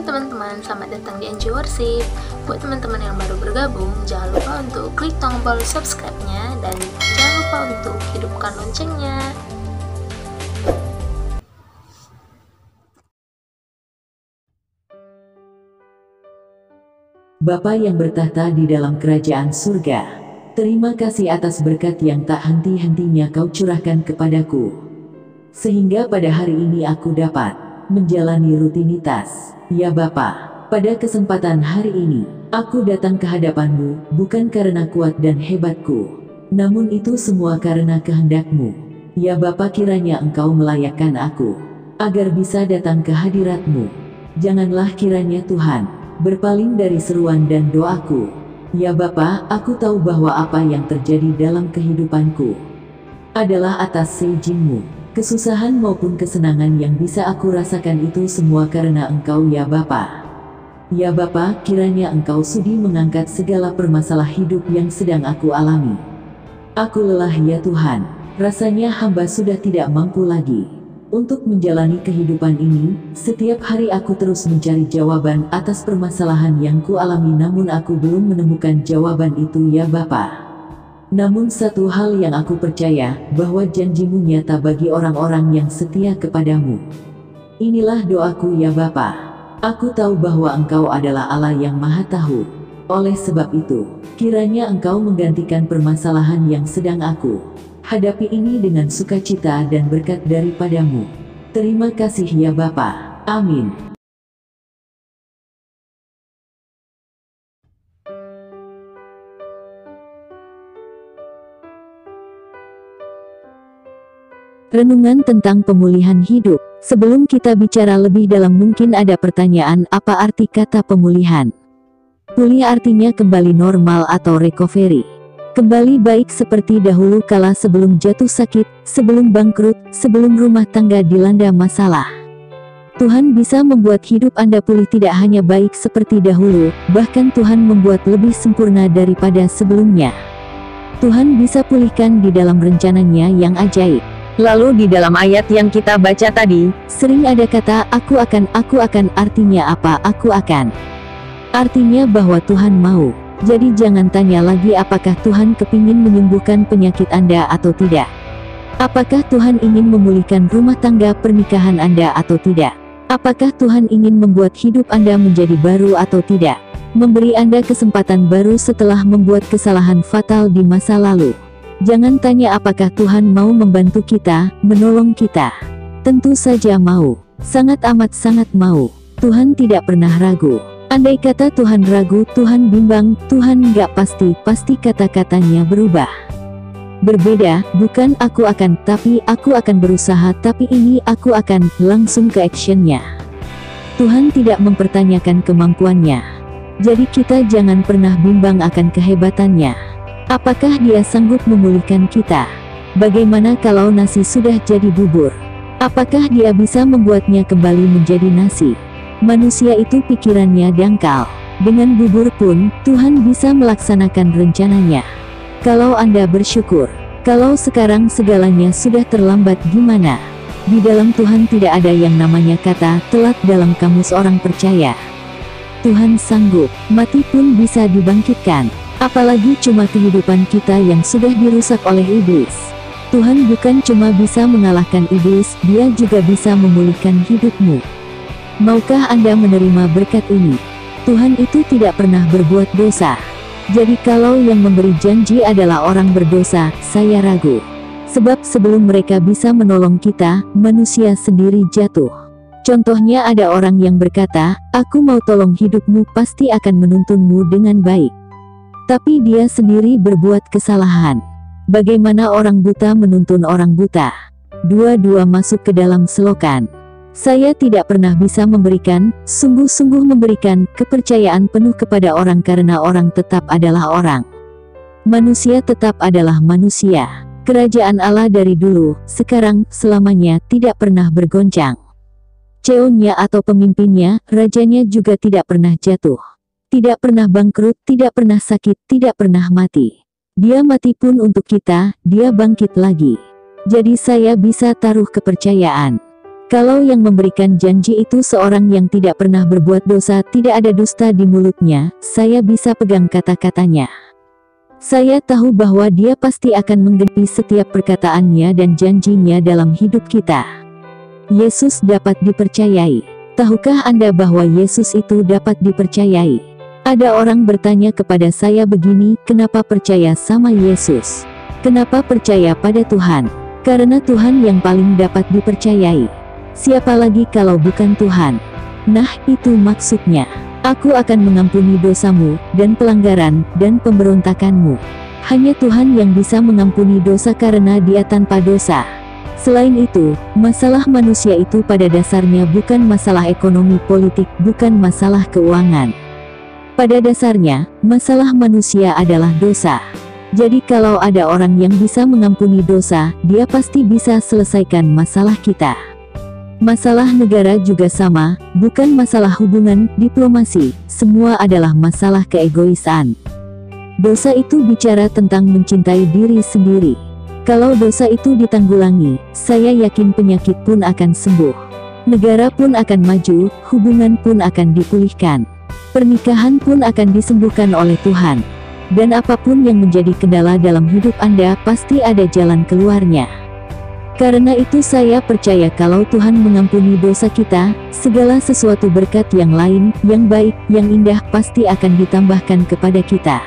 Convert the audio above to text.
Halo teman-teman, selamat datang di NJ Worship. Buat teman-teman yang baru bergabung, jangan lupa untuk klik tombol subscribe-nya dan jangan lupa untuk hidupkan loncengnya. Bapa yang bertahta di dalam kerajaan surga, terima kasih atas berkat yang tak henti-hentinya Kau curahkan kepadaku, sehingga pada hari ini aku dapat menjalani rutinitas. Ya Bapa, pada kesempatan hari ini, aku datang ke hadapan-Mu bukan karena kuat dan hebatku, namun itu semua karena kehendak-Mu. Ya Bapa, kiranya Engkau melayakkan aku, agar bisa datang ke hadirat-Mu. Janganlah kiranya Tuhan berpaling dari seruan dan doaku. Ya Bapa, aku tahu bahwa apa yang terjadi dalam kehidupanku adalah atas seizin-Mu. Kesusahan maupun kesenangan yang bisa aku rasakan itu semua karena Engkau ya Bapa. Ya Bapa, kiranya Engkau sudi mengangkat segala permasalah hidup yang sedang aku alami. Aku lelah ya Tuhan, rasanya hamba sudah tidak mampu lagi untuk menjalani kehidupan ini. Setiap hari aku terus mencari jawaban atas permasalahan yang kualami, namun aku belum menemukan jawaban itu ya Bapa. Namun satu hal yang aku percaya, bahwa janji-Mu nyata bagi orang-orang yang setia kepadamu. Inilah doaku ya Bapa. Aku tahu bahwa Engkau adalah Allah yang Maha Tahu. Oleh sebab itu, kiranya Engkau menggantikan permasalahan yang sedang aku hadapi ini dengan sukacita dan berkat daripada-Mu. Terima kasih ya Bapa. Amin. Renungan tentang pemulihan hidup. Sebelum kita bicara lebih dalam, mungkin ada pertanyaan, apa arti kata pemulihan? Pulih artinya kembali normal atau recovery. Kembali baik seperti dahulu kala sebelum jatuh sakit, sebelum bangkrut, sebelum rumah tangga dilanda masalah. Tuhan bisa membuat hidup Anda pulih tidak hanya baik seperti dahulu, bahkan Tuhan membuat lebih sempurna daripada sebelumnya. Tuhan bisa pulihkan di dalam rencananya yang ajaib. Lalu di dalam ayat yang kita baca tadi, sering ada kata aku akan, artinya apa aku akan? Artinya bahwa Tuhan mau. Jadi jangan tanya lagi apakah Tuhan kepingin menyembuhkan penyakit Anda atau tidak. Apakah Tuhan ingin memulihkan rumah tangga pernikahan Anda atau tidak. Apakah Tuhan ingin membuat hidup Anda menjadi baru atau tidak. Memberi Anda kesempatan baru setelah membuat kesalahan fatal di masa lalu. Jangan tanya apakah Tuhan mau membantu kita, menolong kita. Tentu saja mau. Sangat amat sangat mau. Tuhan tidak pernah ragu. Andai kata Tuhan ragu, Tuhan bimbang, Tuhan nggak pasti kata-katanya berubah. Berbeda, bukan aku akan, tapi aku akan berusaha, tapi ini aku akan, langsung ke actionnya. Tuhan tidak mempertanyakan kemampuannya. Jadi kita jangan pernah bimbang akan kehebatannya. Apakah Dia sanggup memulihkan kita? Bagaimana kalau nasi sudah jadi bubur? Apakah Dia bisa membuatnya kembali menjadi nasi? Manusia itu pikirannya dangkal. Dengan bubur pun, Tuhan bisa melaksanakan rencananya. Kalau Anda bersyukur. Kalau sekarang segalanya sudah terlambat, gimana? Di dalam Tuhan tidak ada yang namanya kata telat dalam kamus orang percaya. Tuhan sanggup, mati pun bisa dibangkitkan. Apalagi cuma kehidupan kita yang sudah dirusak oleh iblis. Tuhan bukan cuma bisa mengalahkan iblis, Dia juga bisa memulihkan hidupmu. Maukah Anda menerima berkat ini? Tuhan itu tidak pernah berbuat dosa. Jadi kalau yang memberi janji adalah orang berdosa, saya ragu. Sebab sebelum mereka bisa menolong kita, manusia sendiri jatuh. Contohnya ada orang yang berkata, aku mau tolong hidupmu, pasti akan menuntunmu dengan baik. Tapi dia sendiri berbuat kesalahan. Bagaimana orang buta menuntun orang buta? Dua-dua masuk ke dalam selokan. Saya tidak pernah bisa memberikan, sungguh-sungguh memberikan, kepercayaan penuh kepada orang karena orang tetap adalah orang. Manusia tetap adalah manusia. Kerajaan Allah dari dulu, sekarang, selamanya, tidak pernah bergoncang. CEO-nya atau pemimpinnya, rajanya juga tidak pernah jatuh. Tidak pernah bangkrut, tidak pernah sakit, tidak pernah mati. Dia mati pun untuk kita, Dia bangkit lagi. Jadi saya bisa taruh kepercayaan. Kalau yang memberikan janji itu seorang yang tidak pernah berbuat dosa, tidak ada dusta di mulutnya, saya bisa pegang kata-katanya. Saya tahu bahwa dia pasti akan menggenapi setiap perkataannya dan janjinya dalam hidup kita. Yesus dapat dipercayai. Tahukah Anda bahwa Yesus itu dapat dipercayai? Ada orang bertanya kepada saya begini, kenapa percaya sama Yesus? Kenapa percaya pada Tuhan? Karena Tuhan yang paling dapat dipercayai. Siapa lagi kalau bukan Tuhan? Nah, itu maksudnya. Aku akan mengampuni dosamu, dan pelanggaran, dan pemberontakanmu. Hanya Tuhan yang bisa mengampuni dosa karena Dia tanpa dosa. Selain itu, masalah manusia itu pada dasarnya bukan masalah ekonomi politik, bukan masalah keuangan. Pada dasarnya, masalah manusia adalah dosa. Jadi kalau ada orang yang bisa mengampuni dosa, dia pasti bisa selesaikan masalah kita. Masalah negara juga sama, bukan masalah hubungan, diplomasi, semua adalah masalah keegoisan. Dosa itu bicara tentang mencintai diri sendiri. Kalau dosa itu ditanggulangi, saya yakin penyakit pun akan sembuh. Negara pun akan maju, hubungan pun akan dipulihkan. Pernikahan pun akan disembuhkan oleh Tuhan. Dan apapun yang menjadi kendala dalam hidup Anda, pasti ada jalan keluarnya. Karena itu saya percaya kalau Tuhan mengampuni dosa kita, segala sesuatu berkat yang lain, yang baik, yang indah pasti akan ditambahkan kepada kita.